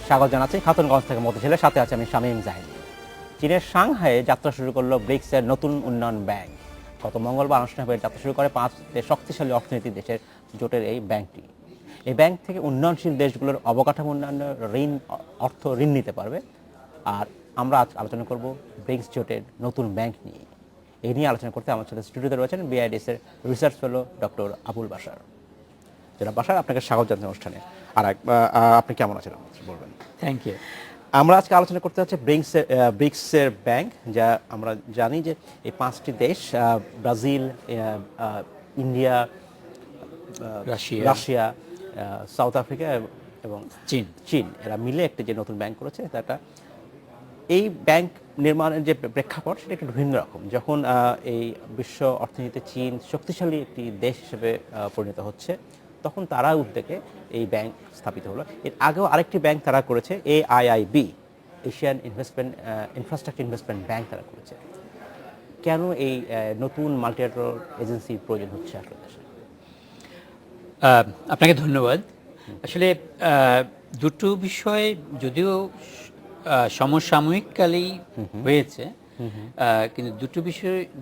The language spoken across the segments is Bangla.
স্বাগত জানাচ্ছি খাতুনগঞ্জ থেকে মতিঝিলের সাথে আছে আমি শামীম জাহিদ। চীনের সাংহাইয়ে যাত্রা শুরু করলো ব্রিক্সের নতুন উন্নয়ন ব্যাংক। গত মঙ্গলবার আনুষ্ঠানিকভাবে যাত্রা শুরু করে 5 শক্তিশালী অর্থনীতি দেশের জোটের এই ব্যাংকটি। এই ব্যাংক থেকে উন্নয়নশীল দেশগুলোর অবকাঠামো উন্নয়নের ঋণ নিতে পারবে। আর আমরা আজ আলোচনা করব ব্রিক্স জোটের নতুন ব্যাংক নিয়ে। এই নিয়ে আলোচনা করতে আমার সাথে স্টুডিওতে রয়েছেন BIDS এর research fellow doctor Abul Bashar. জনাব বাশার, আপনাকে স্বাগত জানাই অনুষ্ঠানে। আর আপনি কেমন আছেন বলবেন? Thank you. আমরা আজকে আলোচনা করতে যাচ্ছি ব্রিক্সের ব্যাংক, যা আমরা জানি যে এই 5টি দেশ Brazil, India, Russia, south Africa এবং চীন এরা মিলে একটি যে নতুন ব্যাংক করেছে, এটা এই ব্যাংক নির্মাণের যে প্রেক্ষাপট সেটা একটু ভিন্ন রকম। যখন এই বিশ্ব অর্থনীতিতে চীন শক্তিশালী একটি দেশ হিসেবে পরিণত হচ্ছে, তখন তারা উদ্যোগে এই ব্যাংক স্থাপিত হলো। এর আগেও আরেকটি ব্যাংক তারা করেছে, AIIB, Asian infrastructure investment bank তারা করেছে। কেন এই নতুন মাল্টিল্যাটারাল এজেন্সির প্রয়োজন হচ্ছে আসলে দেশে? আপনাকে ধন্যবাদ। আসলে দুটো বিষয় যদিও সমসাময়িককালেই হয়েছে, কিন্তু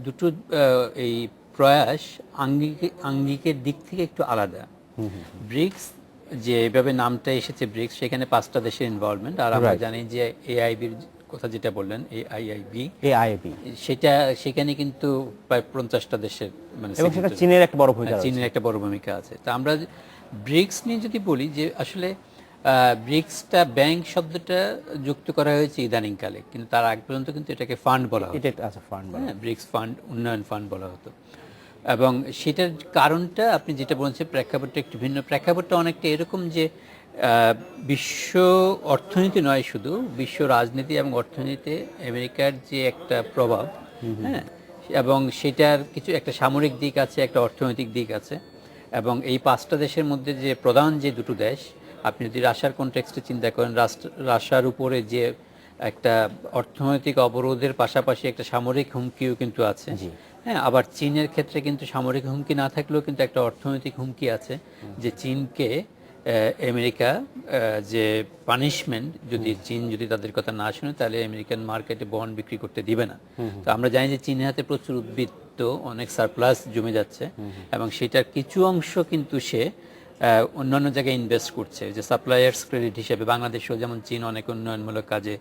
দুটো এই প্রয়াস আঙ্গিকের দিক থেকে একটু আলাদা। ব্রিক্স যেভাবে নামটা এসেছে ব্রিক্স, সেখানে 5টা দেশের ইনভলভমেন্ট। আর আমরা জানি যে AIIBর কথা যেটা বললেন, AIIB সেখানে কিন্তু প্রায় 50টা দেশের মানে চীনের একটা বড় ভূমিকা আছে। তা আমরা ব্রিক্স নিয়ে যদি বলি যে আসলে ব্রিক্সটা ব্যাংক শব্দটা যুক্ত করা হয়েছে ইদানিংকালে, কিন্তু তার আগ পর্যন্ত কিন্তু এটাকে ফান্ড বলা হতো। ব্রিক্স ফান্ড, উন্নয়ন ফান্ড বলা হতো। এবং সেটার কারণটা আপনি যেটা বলছেন, প্রেক্ষাপটটা একটু ভিন্ন। প্রেক্ষাপটটা অনেকটা এরকম যে বিশ্ব অর্থনীতি নয়, শুধু বিশ্ব রাজনীতি এবং অর্থনীতিতে আমেরিকার যে একটা প্রভাব, হ্যাঁ, এবং সেটার কিছু একটা সামরিক দিক আছে, একটা অর্থনৈতিক দিক আছে। এবং এই 5টা দেশের মধ্যে যে প্রধান যে দুটো দেশ, আপনি যদি রাশিয়ার কনটেক্সটে চিন্তা করেন, রাশিয়ার উপরে যে একটা অর্থনৈতিক অবরোধের পাশাপাশি একটা সামরিক হুমকিও কিন্তু আছে। হ্যাঁ, আবার চীনের ক্ষেত্রে কিন্তু সামরিক হুমকি না থাকলেও কিন্তু একটা অর্থনৈতিক হুমকি আছে, যে চীনকে আমেরিকা যে পানিশমেন্ট, চীন যদি তাদের কথা না শুনে, তাহলে আমেরিকান মার্কেটে বন্ড বিক্রি করতে দিবে না। তো আমরা জানি যে চীনের হাতে প্রচুর উদ্বৃত্ত, অনেক সারপ্লাস জমে যাচ্ছে, এবং সেটার কিছু অংশ কিন্তু সে অন্যান্য জায়গায় ইনভেস্ট করছে, যে সাপ্লায়ার্স ক্রেডিট হিসেবে। বাংলাদেশেও যেমন চীন অনেক উন্নয়নমূলক কাজে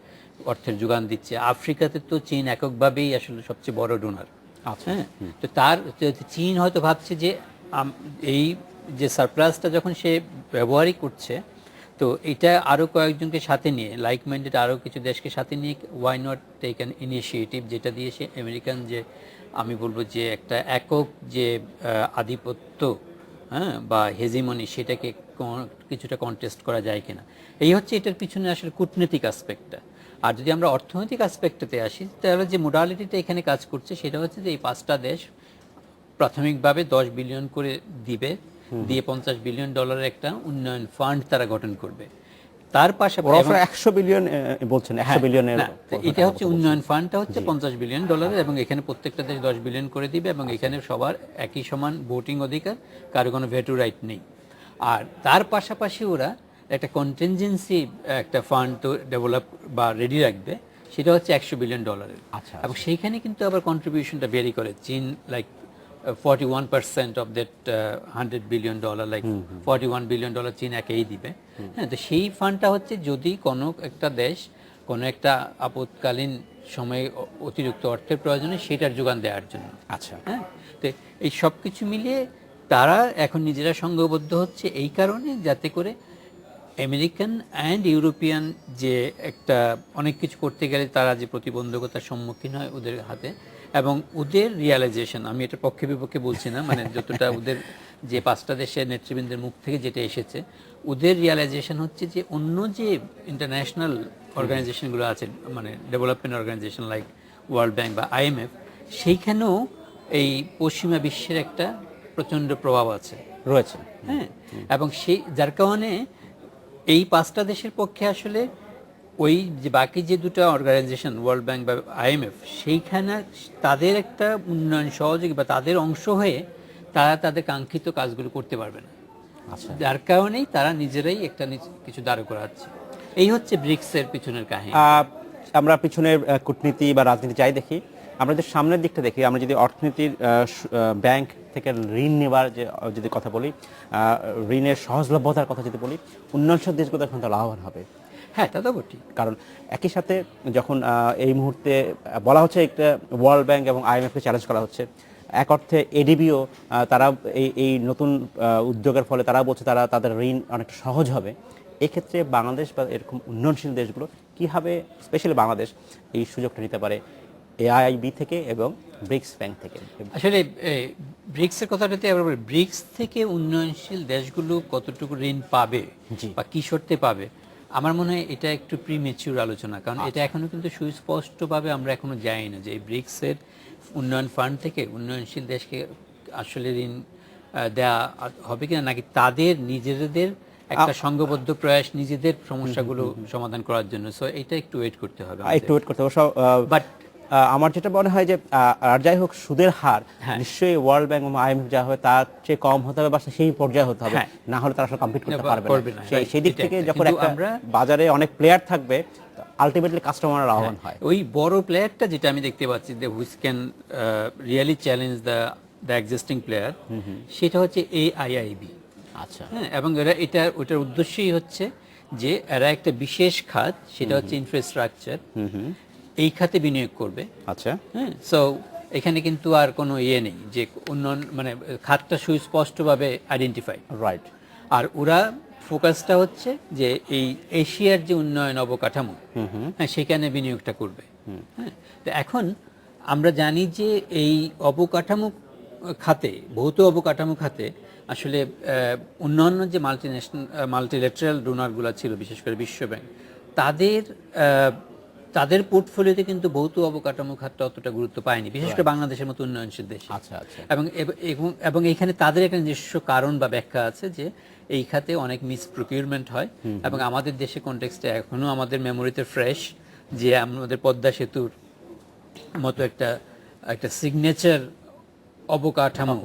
অর্থের যোগান দিচ্ছে। আফ্রিকাতে তো চীন এককভাবেই আসলে সবচেয়ে বড় ডোনার। হ্যাঁ, তো চীন হয়তো ভাবছে যে এই যে সারপ্লাসটা যখন সে ব্যবহারই করছে, তো এটা আরও কয়েকজনকে সাথে নিয়ে, লাইক মাইন্ডেড আরও কিছু দেশকে সাথে নিয়ে, why not take an initiative, যেটা দিয়ে সে আমেরিকান যে আমি বলবো যে একটা একক যে আধিপত্য, হ্যাঁ, বা হেজিমনি, সেটাকে কিছুটা কন্টেস্ট করা যায় কিনা। এই হচ্ছে এটার পিছনে আসলে কূটনৈতিক আসপেক্টটা। আর যদি আমরা অর্থনৈতিক আসপেক্টটাতে আসি, তাহলে যে মোডালিটিটা এখানে কাজ করছে সেটা হচ্ছে যে এই 5টা দেশ প্রাথমিকভাবে 10 বিলিয়ন করে দিয়ে $50 বিলিয়ন একটা উন্নয়ন ফান্ড তারা গঠন করবে। তার পাশাপাশি 100 বিলিয়ন বলছেন, 100 বিলিয়নের এটা হচ্ছে উন্নয়ন ফান্ডটা হচ্ছে $50 বিলিয়ন, এবং এখানে প্রত্যেকটা দেশ 10 বিলিয়ন করে দিবে, এবং এখানে সবার একই সমান ভোটিং অধিকার, কারো কোনো ভেটো রাইট নেই। আর তার পাশাপাশি ওরা একটা কন্টিনজেন্সি একটা ফান্ড তো ডেভেলপ বা রেডি রাখবে, সেটা হচ্ছে $100 বিলিয়ন। আচ্ছা, এবং সেইখানে কিন্তু আবার কন্ট্রিবিউশনটা ভেরি করে। চীন like 41% of that $100 billion, like $41 billion চীন একেই দিবে। হ্যাঁ, তো সেই ফান্ডটা হচ্ছে যদি কোনো একটা দেশ কোনো একটা আপৎকালীন সময়ে অতিরিক্ত অর্থের প্রয়োজনে সেটার যোগান দেওয়ার জন্য। আচ্ছা, হ্যাঁ, তো এই সব কিছু মিলিয়ে তারা এখন নিজেরা সংঘবদ্ধ হচ্ছে এই কারণে, যাতে করে আমেরিকান অ্যান্ড ইউরোপিয়ান যে একটা অনেক কিছু করতে গেলে তারা যে প্রতিবন্ধকতার সম্মুখীন হয় ওদের হাতে, এবং ওদের রিয়ালাইজেশন, আমি এটা পক্ষে বিপক্ষে বলছি না, মানে যতটা ওদের যে 5টা দেশের নেতৃবৃন্দের মুখ থেকে যেটা এসেছে, ওদের রিয়ালাইজেশন হচ্ছে যে অন্য যে ইন্টারন্যাশনাল অর্গানাইজেশনগুলো আছে, মানে development organisation like world bank বা IMF, সেইখানেও এই পশ্চিমা বিশ্বের একটা প্রচণ্ড প্রভাব আছে। রয়েছে। হ্যাঁ, এবং সেই যার কারণে এই 5টা দেশের পক্ষে আসলে ওই যে বাকি যে দুটো অর্গানাইজেশন ওয়ার্ল্ড ব্যাংক বা IMF সেইখানে তাদের একটা উন্নয়ন সহযোগী বা তাদের অংশ হয়ে তারা তাদের কাঙ্ক্ষিত কাজগুলো করতে পারবে না। আচ্ছা, যার কারণেই তারা নিজেরাই একটা কিছু দাঁড় করাচ্ছে। এই হচ্ছে ব্রিক্সের পিছনের কাহিনী। আমরা পিছনের কূটনীতি বা রাজনীতি যাই দেখি, আমরা যদি সামনের দিকটা দেখি, আমরা যদি অর্থনীতির ব্যাংক থেকে ঋণ নেবার যে যদি কথা বলি, ঋণের সহজলভ্যতার কথা যদি বলি, উন্নয়নশীল দেশগুলো এখন তো লাভবান হবে। হ্যাঁ, তা তো বটি। কারণ একই সাথে যখন এই মুহূর্তে বলা হচ্ছে একটা ওয়ার্ল্ড ব্যাংক এবং IMF-কে চ্যালেঞ্জ করা হচ্ছে, এক অর্থে ADB-ও তারা এই নতুন উদ্যোগের ফলে তারা বলছে তারা তাদের ঋণ অনেকটা সহজ হবে। এক্ষেত্রে বাংলাদেশ বা এরকম উন্নয়নশীল দেশগুলো কীভাবে, স্পেশালি বাংলাদেশ, এই সুযোগটা নিতে পারে AIIB থেকে এবং ব্রিক্স ব্যাংক থেকে? আসলে ব্রিক্সের কথাটাতে আবার বলি, ব্রিক্স থেকে উন্নয়নশীল দেশগুলো কতটুকু ঋণ পাবে বা কি শর্তে পাবে, আমার মনে হয় এটা একটু প্রিমেচিউর আলোচনা। কারণ এটা এখনো কিন্তু সুস্পষ্টভাবে আমরা এখনো জানি না যে ব্রিক্সের উন্নয়ন ফান্ড থেকে উন্নয়নশীল দেশকে আসলে ঋণ দেয়া হবে কিনা, নাকি তাদের নিজেদের একটা সংঘবদ্ধ প্রয়াস নিজেদের সমস্যাগুলো সমাধান করার জন্য। সো এটা একটু ওয়েট করতে হবে, একটু ওয়েট করতে হবে। বাট আমার যেটা মনে হয় যে আর যাই হোক, সুদের হার নিশ্চয়ই ওয়ার্ল্ড ব্যাংক এবং IMF যা হবে তার চেয়ে কম হতে হবে বা সেই পর্যায়ে হতে হবে, না হলে তারা আসলে কমপ্লিট করতে পারবে না। সেই দিক থেকে যখন একটা বাজারে অনেক প্লেয়ার থাকবে, আলটিমেটলি কাস্টমার লাভবান হয়। ওই বড় প্লেয়ারটা যেটা আমি দেখতে পাচ্ছি যে which can really challenge the existing player, সেটা হচ্ছে AIIB। আচ্ছা, হ্যাঁ, এবং ওটার উদ্দেশ্যই হচ্ছে যে এরা একটা বিশেষ খাত, সেটা হচ্ছে ইনফ্রাস্ট্রাকচার, এই খাতে বিনিয়োগ করবে। আচ্ছা, হ্যাঁ, সো এখানে কিন্তু আর কোনো নেই যে উন্নয়ন, মানে খাতটা সুস্পষ্টভাবে আইডেন্টিফাইড, রাইট। আর ওরা ফোকাসটা হচ্ছে যে এই এশিয়ার যে উন্নয়ন অবকাঠামো, হ্যাঁ, সেখানে বিনিয়োগটা করবে। হ্যাঁ, তো এখন আমরা জানি যে এই অবকাঠামো খাতে, ভৌত অবকাঠামো খাতে আসলে অন্যান্য যে মাল্টিল্যাটারাল ডোনারগুলো ছিল, বিশেষ করে বিশ্বব্যাংক, তাদের পোর্টফোলিওতে কিন্তু ভৌত অবকাঠামো খাতটা অতটা গুরুত্ব পায়নি, বিশেষ করে বাংলাদেশের মতো উন্নয়নশীল দেশে। আচ্ছা, আচ্ছা। এবং এইখানে তাদের একটা নিজস্ব কারণ বা ব্যাখ্যা আছে যে এই খাতে অনেক মিসপ্রকিউরমেন্ট হয়, এবং আমাদের দেশে কনটেক্সটে এখনো আমাদের মেমোরিতে ফ্রেশ যে আমাদের পদ্মা সেতুর মতো একটা সিগনেচার অবকাঠামো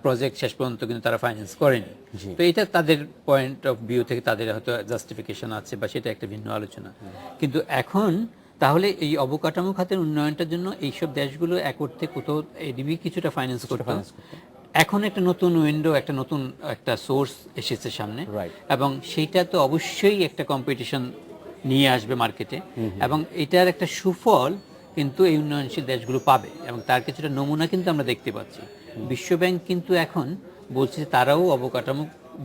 প্রজেক্ট শেষ পর্যন্ত কিন্তু তারা ফাইন্যান্স করেনি। তো এটা তাদের পয়েন্ট অফ ভিউ থেকে তাদের হয়তো জাস্টিফিকেশন আছে, বা সেটা একটা ভিন্ন আলোচনা। কিন্তু এখন তাহলে এই অবকাঠামো খাতের উন্নয়নটার জন্য এইসব দেশগুলো এক অর্থে কোথাও ADB কিছুটা ফাইন্যান্স করতে, এখন একটা নতুন উইন্ডো, একটা নতুন একটা সোর্স এসেছে সামনে, এবং সেইটা তো অবশ্যই একটা কম্পিটিশন নিয়ে আসবে মার্কেটে, এবং এটার একটা সুফল কিন্তু এই উন্নয়নশীল দেশগুলো পাবে, এবং তার কিছুটা নমুনা কিন্তু আমরা দেখতে পাচ্ছি। বিশ্বব্যাংক কিন্তু এখন বলছে যে তারাও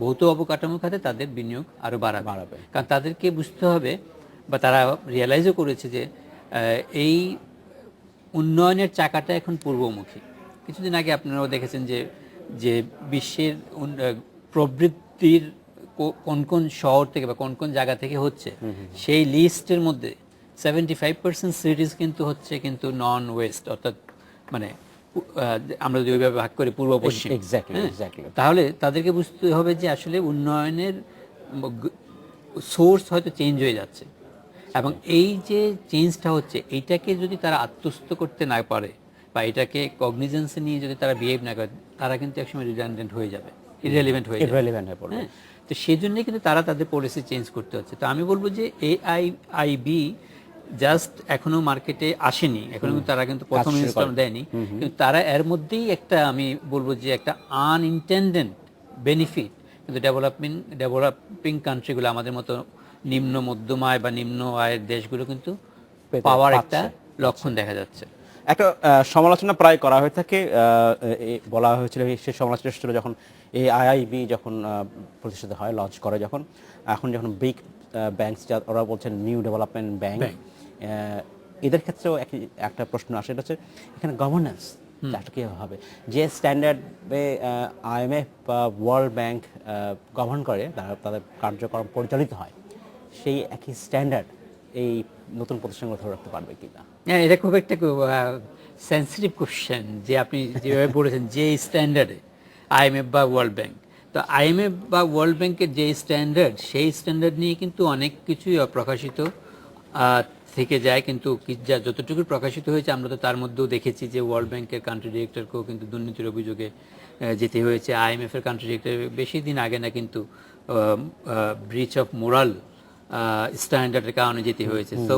ভৌত অবকাঠামো খাতে তাদের বিনিয়োগ আরো বাড়াবে, কারণ তাদেরকে বুঝতে হবে, বা তারা রিয়েলাইজও করেছে যে এই উন্নয়নের চাকাটা এখন পূর্বমুখী। কিছুদিন আগে আপনারাও দেখেছেন যে বিশ্বের প্রবৃদ্ধির কোন কোন শহর থেকে বা কোন কোন জায়গা থেকে হচ্ছে, সেই লিস্টের মধ্যে 75% সিটিজ কিন্তু হচ্ছে কিন্তু নন ওয়েস্ট, অর্থাৎ মানে আমরা যদি ওইভাবে ভাগ করি পূর্ব পশ্চিম। তাহলে তাদেরকে বুঝতে হবে যে আসলে উন্নয়নের সোর্স হয়তো চেঞ্জ হয়ে যাচ্ছে, এবং এই যে চেঞ্জটা হচ্ছে, এইটাকে যদি তারা আত্মস্থ করতে না পারে বা এটাকে কগনিজেন্সে নিয়ে যদি তারা বিহেভ না করে, তারা কিন্তু একসময় রিডান্ডেন্ট হয়ে যাবে, ইররেলেভেন্ট হয়ে যাবে। তো সেই জন্যই কিন্তু তারা তাদের পলিসি চেঞ্জ করতে হচ্ছে। তো আমি বলবো যে AIIB জাস্ট এখনো মার্কেটে আসেনি, এখনো তারা কিন্তু প্রথম ইনস্টলমেন্ট দেয়নি, কিন্তু তারা এর মধ্যেই একটা, আমি বলবো যে একটা আনইনটেন্ডেড বেনিফিট কিন্তু ডেভেলপিং কান্ট্রিগুলো, আমাদের মতো নিম্ন মধ্যম আয় বা নিম্ন আয়ের দেশগুলো কিন্তু পাওয়ার একটা লক্ষণ দেখা যাচ্ছে। একটা সমালোচনা প্রায় করা হয়ে থাকে, বলা হয়েছিল সেই সমালোচনা ছিল যখন AIIB যখন প্রতিষ্ঠিত হয়, লঞ্চ করে যখন, এখন যখন বিগ ব্যাংকস ওরা বলছেন নিউ ডেভেলপমেন্ট ব্যাংক, এদের ক্ষেত্রেও একটা প্রশ্ন আসে, এটা হচ্ছে এখানে গভর্নেন্স কীভাবে হবে, যে স্ট্যান্ডার্ডে IMF বা ওয়ার্ল্ড ব্যাংক গভর্ন করে, তাদের কার্যক্রম পরিচালিত হয়, সেই একই স্ট্যান্ডার্ড এই নতুন প্রতিষ্ঠানগুলো ধরে রাখতে পারবে কিনা? হ্যাঁ, এটা খুব একটা সেন্সিটিভ কোশ্চেন, যে আপনি যেভাবে বলেছেন যে স্ট্যান্ডার্ডে আইএমএফ বা ওয়ার্ল্ড ব্যাংক। তো আইএমএফ বা ওয়ার্ল্ড ব্যাংকের যে স্ট্যান্ডার্ড, সেই স্ট্যান্ডার্ড নিয়ে কিন্তু অনেক কিছুই অপ্রকাশিত থেকে যায়, কিন্তু যা যতটুকু প্রকাশিত হয়েছে আমরা তো তার মধ্যেও দেখেছি যে ওয়ার্ল্ড ব্যাংকের কান্ট্রি ডিরেক্টরকেও কিন্তু দুর্নীতির অভিযোগে যেতে হয়েছে। আইএমএফের কান্ট্রি ডিরেক্টর বেশি দিন আগে না কিন্তু ব্রিচ অফ মোরাল স্ট্যান্ডার্ডের কারণে যেতে হয়েছে। তো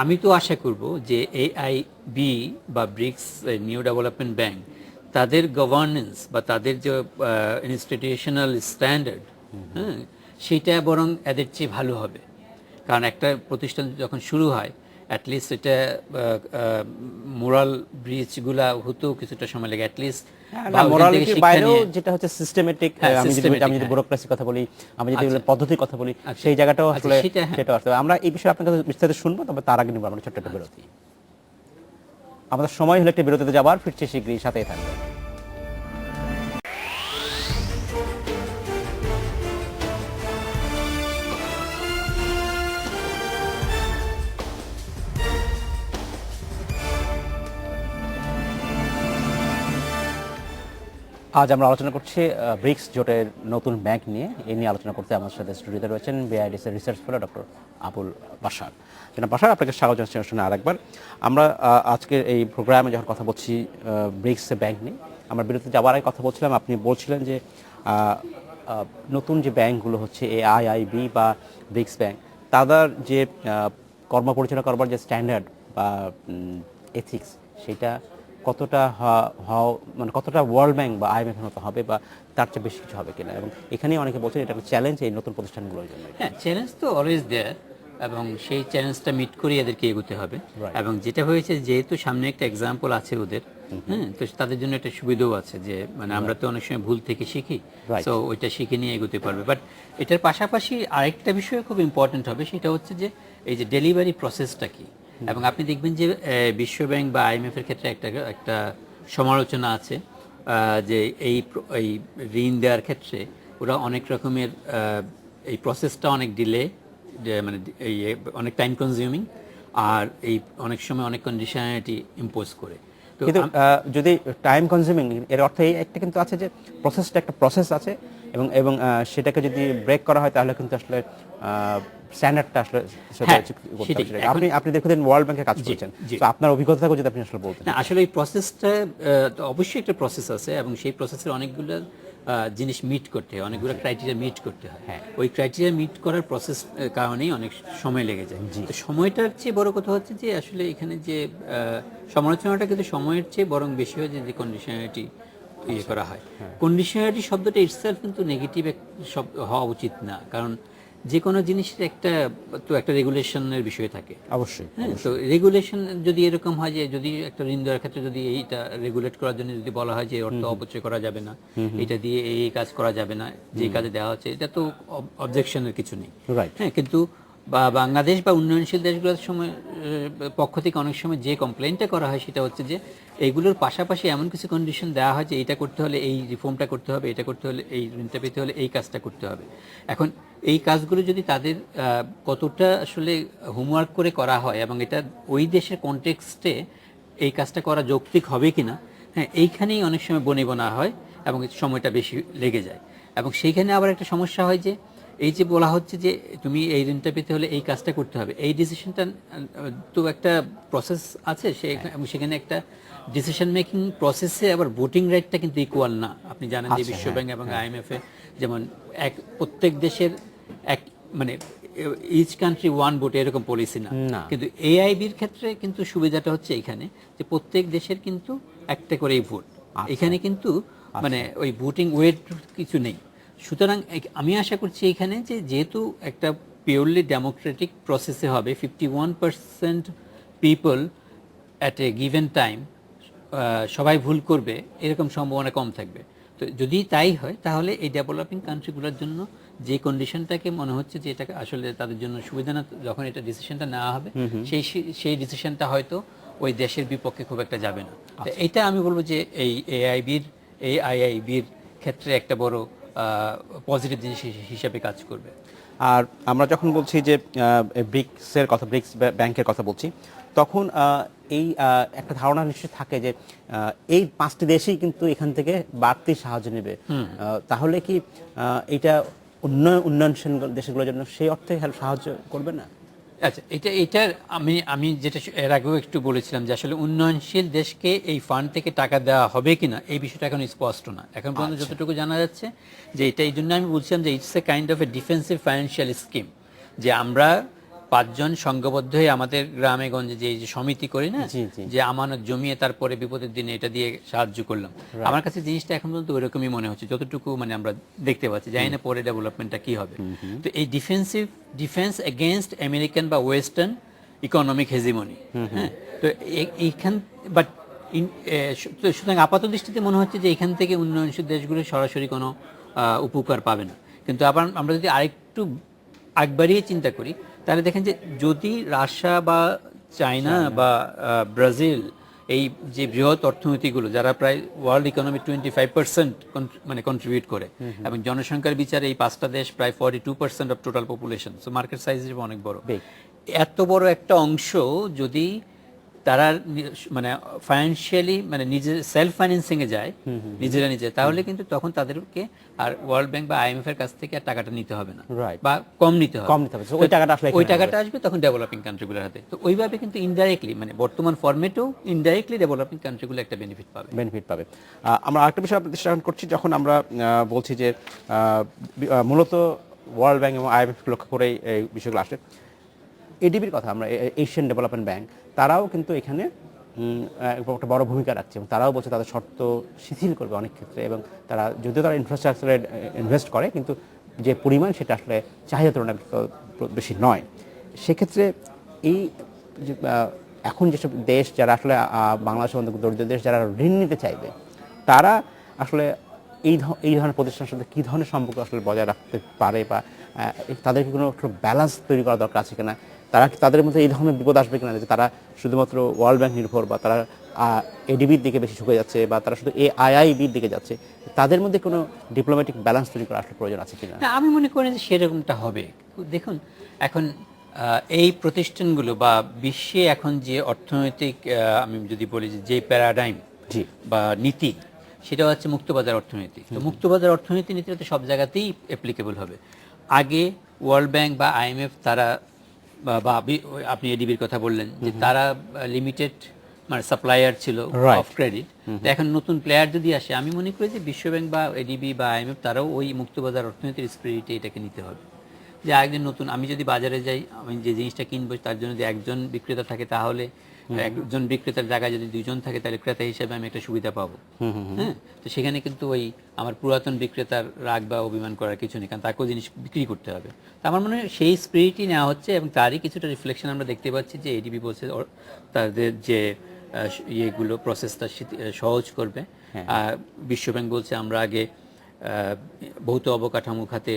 আমি তো আশা করব যে এআইবি বা ব্রিক্স নিউ ডেভেলপমেন্ট ব্যাংক, তাদের গভর্নেন্স বা তাদের যে ইনস্টিটিউশনাল স্ট্যান্ডার্ড, হ্যাঁ, সেটা বরং এদের চেয়ে ভালো হবে। কারণ একটা প্রতিষ্ঠান যখন শুরু হয়, অ্যাটলিস্ট এটা মোরাল ব্রিচগুলা হতেও কিছুটা সময় লাগে, অ্যাটলিস্ট মোরালিটির বাইরেও যেটা হচ্ছে সিস্টেমেটিক, আমি যদি ব্যুরোক্রেসির কথা বলি, আমি যদি পদ্ধতির কথা বলি, সেই জায়গাটাও আসলে সেটা আসলে আমরা এই বিষয়ে আপনার কাছে বিস্তারিত শুনবো। তবে তার আগে নিব আমরা ছোট্ট একটা বিরতি। আমাদের সময় হলো একটা বিরতিতে যাবার, ফিরছে শীঘ্রই, সাথেই থাকবে। আজ আমরা আলোচনা করছি ব্রিক্স জোটের নতুন ব্যাংক নিয়ে। এই নিয়ে আলোচনা করতে আমাদের সাথে স্টুডিওতে রয়েছেন BIDC research fellow doctor Abul Bashar. জনাব বাশার, আপনাকে স্বাগত জানাচ্ছি অনুষ্ঠানে আরেকবার। আমরা আজকের এই প্রোগ্রামে যখন কথা বলছি ব্রিক্স ব্যাংক নিয়ে, আমরা বিরতিতে যাওয়ার আগে কথা বলছিলাম, আপনি বলছিলেন যে নতুন যে ব্যাংকগুলো হচ্ছে এআইআইবি বা ব্রিক্স ব্যাংক, তাদের যে কর্ম পরিচালনা করবার যে স্ট্যান্ডার্ড বা এথিক্স, সেটা কতটা মানে কতটা ওয়ার্ল্ড ব্যাংক বা আইএমএফের মতো হবে বা তার চেয়ে বেশি কিছু হবে কিনা, এবং এখানেই অনেকে বলছেন এটা একটা চ্যালেঞ্জ এই নতুন প্রতিষ্ঠানগুলোর জন্য। হ্যাঁ, চ্যালেঞ্জ তো অলওয়েজ দেয়ার, এবং সেই চ্যালেঞ্জটা মিট করে এদেরকে এগোতে হবে। এবং যেটা হয়েছে, যেহেতু সামনে একটা এক্সাম্পল আছে ওদের, হ্যাঁ, তো তাদের জন্য একটা সুবিধাও আছে যে মানে আমরা তো অনেক সময় ভুল থেকে শিখি, তো ওইটা শিখে নিয়ে এগোতে পারবে। বাট এটার পাশাপাশি আরেকটা বিষয় খুব ইম্পর্টেন্ট হবে, সেটা হচ্ছে যে এই যে ডেলিভারি প্রসেসটা কি। এবং আপনি দেখবেন যে বিশ্ব ব্যাংক বা আইএমএফ এর ক্ষেত্রে একটা সমালোচনা আছে যে এই ঋণ দেওয়ার ক্ষেত্রে ওরা অনেক রকমের এই প্রসেসটা অনেক ডিলে, মানে এই অনেক টাইম কনজিউমিং, আর এই অনেক সময় অনেক কন্ডিশনালিটি ইম্পোজ করে। কিন্তু যদি টাইম কনজিউমিং, এর অর্থ এই একটা কিন্তু আছে যে প্রসেসটা একটা প্রসেস আছে, এবং সেটাকে যদি ব্রেক করা হয় তাহলে কিন্তু আসলে স্ট্যান্ডার্ডটা আসলে আপনি দেখুন ওয়ার্ল্ড ব্যাংকে কাজ করছেন, তো আপনার অভিজ্ঞতা যদি আপনি আসলে বলতেন। আসলে এই প্রসেসটা অবশ্যই একটা প্রসেস আছে, এবং সেই প্রসেসের অনেকগুলো জিনিস মিট করতে হয়, অনেকগুলো ক্রাইটেরিয়া মিট করতে হয়। ওই ক্রাইটেরিয়া মিট করার প্রসেস কারণেই অনেক সময় লেগে যায়। তো সময়টার চেয়ে বড় কথা হচ্ছে যে আসলে এখানে যে সমালোচনাটা কিন্তু সময়ের চেয়ে বরং বেশি হয় যে কন্ডিশনালিটি ইয়ে করা হয়। কন্ডিশনালিটি শব্দটা ইটসেলফ কিন্তু নেগেটিভ শব্দ হওয়া উচিত না, কারণ যে কোনো জিনিসের একটা রেগুলেশনের বিষয় থাকে অবশ্যই। হ্যাঁ, তো রেগুলেশন যদি এরকম হয় যে যদি একটা ঋণ দেওয়ার ক্ষেত্রে যদি এইটা রেগুলেট করার জন্য যদি বলা হয় যে অর্থ অপচয় করা যাবে না, এটা দিয়ে এই কাজ করা যাবে না, যে কাজে দেওয়া হচ্ছে, এটা তো অবজেকশনের কিছু নেই। হ্যাঁ, কিন্তু বাংলাদেশ বা উন্নয়নশীল দেশগুলোর সময় পক্ষ থেকে অনেক সময় যে কমপ্লেনটা করা হয় সেটা হচ্ছে যে এইগুলোর পাশাপাশি এমন কিছু কন্ডিশন দেওয়া হয় যে এটা করতে হলে এই রিফর্মটা করতে হবে, এটা করতে হলে এই ঋণটা পেতে হলে এই কাজটা করতে হবে। এখন এই কাজগুলো যদি তাদের কতটা আসলে হোমওয়ার্ক করে করা হয় এবং এটা ওই দেশের কনটেক্সটে এই কাজটা করা যৌক্তিক হবে কিনা, হ্যাঁ, এইখানেই অনেক সময় বনিবনা হয় এবং সময়টা বেশি লেগে যায়। এবং সেইখানে আবার একটা সমস্যা হয় যে এই যে বলা হচ্ছে যে তুমি এই ঋণটা পেতে হলে এই কাজটা করতে হবে, এই ডিসিশনটা তো একটা প্রসেস আছে, সেখানে একটা ডিসিশন মেকিং প্রসেসে আবার ভোটিং রাইটটা কিন্তু ইকুয়াল না। আপনি জানেন যে বিশ্ব ব্যাংক এবং আইএমএফ এ যেমন প্রত্যেক দেশের মানে ইচ কান্ট্রি ওয়ান ভোট এরকম পলিসি না, কিন্তু এআইবির ক্ষেত্রে কিন্তু সুবিধাটা হচ্ছে এখানে যে প্রত্যেক দেশের কিন্তু একটা করেই ভোট, এখানে কিন্তু মানে ওই ভোটিং ওয়েট কিছু নেই। সুতরাং আমি আশা করছি এখানে যে যেহেতু একটা পিওরলি ডেমোক্রেটিক প্রসেসে হবে, 51% people at a given time সবাই ভুল করবে এরকম সম্ভাবনা কম থাকবে। তো যদি তাই হয় তাহলে এই ডেভেলপিং কান্ট্রিগুলোর জন্য যে কন্ডিশনটাকে মনে হচ্ছে যে এটা আসলে তাদের জন্য সুবিধা না, যখন এটা ডিসিশনটা নেওয়া হবে সেই ডিসিশনটা হয়তো ওই দেশের বিপক্ষে খুব একটা যাবে না। এটা আমি বলবো যে এই এআইআইবির ক্ষেত্রে একটা বড় পজিটিভ জিনিস হিসাবে কাজ করবে। আর আমরা যখন বলছি যে ব্রিক্সের কথা, ব্রিক্স ব্যাংকের কথা বলছি, তখন এই একটা ধারণা নিশ্চয়ই থাকে যে এই 5টি দেশই কিন্তু এখান থেকে বাড়তি সাহায্য নেবে। তাহলে কি এটা উন্নয়নশীল দেশগুলোর জন্য সেই অর্থে সাহায্য করবে না? আচ্ছা, এটার আমি যেটা এর আগেও একটু বলেছিলাম যে আসলে উন্নয়নশীল দেশকে এই ফান্ড থেকে টাকা দেওয়া হবে কিনা এই বিষয়টা এখন স্পষ্ট না। এখন পর্যন্ত যতটুকু জানা যাচ্ছে যে এটা, এই জন্য আমি বলছিলাম যে it's a kind of A defensive financial scheme, যে আমরা 5 জন সংঘবদ্ধ হয়ে আমাদের গ্রামে গঞ্জে যে সমিতি করি না, যে আমানত জমিয়ে তারপরে বিপদের দিনে এটা দিয়ে সাহায্য করলাম। আমার কাছে জিনিসটা এখন পর্যন্ত ওইরকমই মনে হচ্ছে যতটুকু মানে আমরা দেখতে পাচ্ছি, জানি না পরে ডেভেলপমেন্টটা কি হবে। তো এই ডিফেন্স এগেইনস্ট আমেরিকান বা ওয়েস্টার্ন ইকোনমিক হেজিমনি, হ্যাঁ, তো এইখান বাট সুতরাং আপাত দৃষ্টিতে মনে হচ্ছে যে এখান থেকে উন্নয়নশীল দেশগুলো সরাসরি কোনো উপকার পাবে না। কিন্তু আবার আমরা যদি আরেকটু আগ বাড়িয়ে চিন্তা করি তাহলে দেখেন যে যদি রাশিয়া বা চায়না বা ব্রাজিল, এই যে বৃহৎ অর্থনীতিগুলো যারা প্রায় ওয়ার্ল্ড ইকোনমি 25% মানে কন্ট্রিবিউট করে, এবং জনসংখ্যার বিচারে এই 5টা দেশ প্রায় 42% of total population, so market size অনেক বড়। এত বড় একটা অংশ যদি তারা মানে ফাইন্যান্সিয়ালি মানে নিজে সেলফ ফাইন্যান্সিং এ যায় নিজেরা নিজে, তাহলে কিন্তু তখন তাদেরকে আর ওয়ার্ল্ড ব্যাংক বা আইএমএফ এর কাছ থেকে আর টাকাটা নিতে হবে না, বা কম নিতে হবে। ওই টাকাটা আসবে তখন ডেভেলপিং কান্ট্রিগুলোর হাতে। তো ওইভাবে কিন্তু ইনডাইরেক্টলি মানে বর্তমান ফরম্যাটেও ইনডাইরেক্টলি ডেভেলপিং কান্ট্রিগুলো একটা বেনিফিট পাবে। আমরা আরেকটা বিষয় বিশ্লেষণ করছি, যখন আমরা বলছি যে মূলত ওয়ার্ল্ড ব্যাংক এবং আইএমএফ লক্ষ্য করে এই বিষয়গুলো আসে। এডিবির কথা, আমরা এশিয়ান ডেভেলপমেন্ট ব্যাংক, তারাও কিন্তু এখানে একটা বড় ভূমিকা রাখছে, এবং তারাও বলছে তাদের শর্ত শিথিল করবে অনেক ক্ষেত্রে, এবং তারা যদিও তারা ইনফ্রাস্ট্রাকচারে ইনভেস্ট করে কিন্তু যে পরিমাণ সেটা আসলে চাহিদা তুলনায় বেশি নয়। সেক্ষেত্রে এই যে এখন যেসব দেশ যারা আসলে বাংলাদেশের মতো দরিদ্র দেশ যারা ঋণ নিতে চাইবে, তারা আসলে এই ধরনের প্রতিষ্ঠানের সাথে কী ধরনের সম্পর্ক আসলে বজায় রাখতে পারে, বা তাদেরকে কোনো ব্যালেন্স তৈরি করা দরকার আছে কিনা, তাদের মধ্যে এই ধরনের বিপদ আসবে কিনা যে তারা শুধুমাত্র ওয়ার্ল্ড ব্যাংক নির্ভর, বা তারা এডিবির দিকে বেশি ঝুঁকে যাচ্ছে, বা তারা শুধু এআইআইবির দিকে যাচ্ছে, তাদের মধ্যে কোনো ডিপ্লোম্যাটিক ব্যালেন্স তৈরি করা আসলে প্রয়োজন আছে কিনা? আমি মনে করি যে সেরকমটা হবে। দেখুন এখন এই প্রতিষ্ঠানগুলো বা বিশ্বে এখন যে অর্থনৈতিক আমি যদি বলি যে প্যারাডাইম বা নীতি, সেটা হচ্ছে মুক্তবাজার অর্থনীতি। তো মুক্তবাজার অর্থনীতি নীতিটা তো সব জায়গাতেই অ্যাপ্লিকেবল হবে। আগে ওয়ার্ল্ড ব্যাংক বা আইএমএফ তারা বা আপনি এডিবির কথা বললেন যে তারা লিমিটেড মানে সাপ্লায়ার ছিল অফ ক্রেডিট। এখন নতুন প্লেয়ার যদি আসে, আমি মনে করি যে বিশ্বব্যাংক বা এডিবি বা আইএমএফ তারাও ওই মুক্তবাজার অর্থনীতির স্পিরিটে এটাকে নিতে হবে। যে একজন নতুন, আমি যদি বাজারে যাই, আমি যে জিনিসটা কিনবো তার জন্য যদি একজন বিক্রেতা থাকে, তাহলে একজন বিক্রেতার জায়গায় যদি 2 জন থাকে, তাহলে ক্রেতা হিসেবে আমি একটা সুবিধা পাবো। হ্যাঁ, তো সেখানে কিন্তু ওই আমার পুরাতন বিক্রেতার রাগ বা অভিমান করার কিছু নেই, কারণ তাকেও জিনিস বিক্রি করতে হবে। তো আমার মনে হয় সেই স্পিরিটই নেওয়া হচ্ছে, এবং তারই কিছুটা রিফ্লেকশন আমরা দেখতে পাচ্ছি যে এডিবি বলছে তাদের যে ইয়েগুলো প্রসেসটা সহজ করবে। বিশ্বব্যাংক বলছে আমরা আগে ভৌত অবকাঠামো খাতে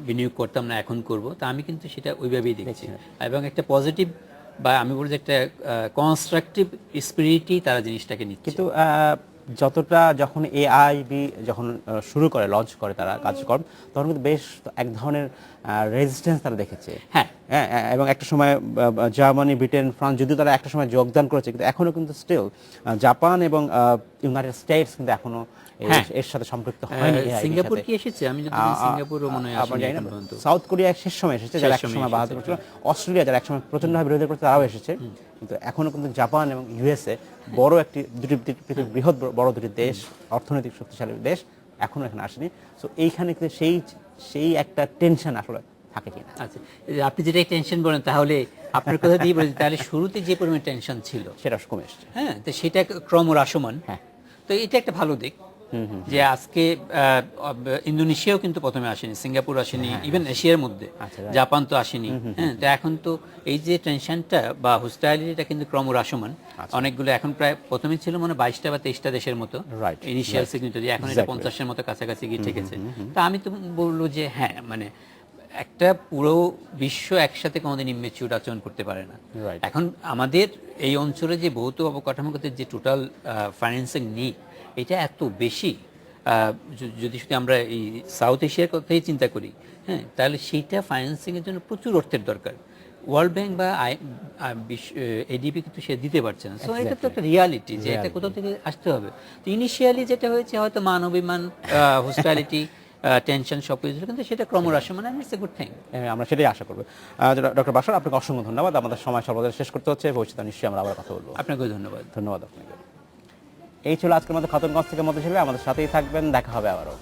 বিনিয়োগ করতাম না, এখন করব। তা আমি কিন্তু সেটা ওইভাবেই দেখছি, এবং একটা পজিটিভ বা আমি বলছি একটা কনস্ট্রাকটিভ স্পিরিটই তারা জিনিসটাকে নিচ্ছে। কিন্তু যতটা যখন এআইবি যখন শুরু করে, লঞ্চ করে তারা কার্যক্রম, তখন কিন্তু বেশ এক ধরনের রেজিস্ট্যান্স তারা দেখেছে। হ্যাঁ, এবং একটা সময় জার্মানি, ব্রিটেন, ফ্রান্স যদিও তারা একটা সময় যোগদান করেছে, কিন্তু এখনো কিন্তু স্টিল জাপান এবং ইউনাইটেড স্টেটস কিন্তু এখনো এর সাথে সম্পৃক্ত হয়নি। সিঙ্গাপুর কি এসেছে? আমি যদি সিঙ্গাপুরও মনে হয় আসেনি এখন পর্যন্ত। সাউথ কোরিয়া শেষ সময় এসেছে, যারা এক সময় বাহাদুর করছিল। অস্ট্রেলিয়া যারা একসময় প্রচন্ডভাবে বিরোধী করছে, তারাও এসেছে। কিন্তু এখনো কিন্তু জাপান এবং ইউএসএ বড় পৃথিবীর বৃহৎ বড় দুটি দেশ, অর্থনৈতিক শক্তিশালী দেশ, এখনো এখানে আসেনি। সো এইখানে সেই একটা টেনশন আসলে থাকে কিনা। আচ্ছা, আপনি যেটা টেনশন বলেন, তাহলে আপনার কথা দিয়ে বলি, তাহলে শুরুতে যে পরিমাণ টেনশন ছিল সেটা কমে এসেছে। হ্যাঁ, তো সেটা ক্রমহ্রাসমান। হ্যাঁ, তো এটা একটা ভালো দিক যে আজকে ইন্দোনেশিয়াও কিন্তু প্রথমে আসেনি, সিঙ্গাপুর আসেনি, ইভেন এশিয়ার মধ্যে জাপান তো আসেনি। হ্যাঁ, তো এখন তো এই যে টেনশনটা বা হোস্টাইলিটিটা কিন্তু ক্রমহ্রাসমান। অনেকগুলো এখন প্রায় প্রথমে ছিল মনে 22টা বা 23টা দেশের মতো ইনিশিয়াল সিগনেচারি, এখন এটা 50-এর মতো কাছাকাছি গিয়ে ঠেকেছে। তো আমি তো বলবো যে হ্যাঁ, মানে একটা পুরো বিশ্ব একসাথে কোনোদিন ইমেচিউর আচরণ করতে পারে না। এখন আমাদের এই অঞ্চলে যে ভৌত অবকাঠামোগত যে টোটাল ফাইন্যান্সিং নিড, এটা এত বেশি, যদি শুধু আমরা এই সাউথ এশিয়ার কথাই চিন্তা করি, হ্যাঁ, তাহলে সেইটা ফাইন্যান্সিংয়ের জন্য প্রচুর অর্থের দরকার। ওয়ার্ল্ড ব্যাংক বা এডিবি কিন্তু সে দিতে পারছে না। সো এটা তো একটা রিয়ালিটি যে এটা কোথাও থেকে আসতে হবে। তো ইনিশিয়ালি যেটা হয়েছে হয়তো মান অভিমান, হোস্টালিটি, টেনশন সব কিছু, কিন্তু সেটা ক্রমহ্রাসমান, and it's a good thing. আমরা সেটাই আশা করবো। ডক্টর বাশার, আপনাকে অসংখ্য ধন্যবাদ। আমাদের সময় সর্বদা শেষ করতে হচ্ছে, ভবিষ্যতে নিশ্চয়ই আমরা আবার কথা বলবো। আপনাকে ধন্যবাদ। ধন্যবাদ আপনাকে। এই ছিল আজকের মতো খাতুনগঞ্জ থেকে মধ্যশিল্পী। আমাদের সাথেই থাকবেন, দেখা হবে আবারও।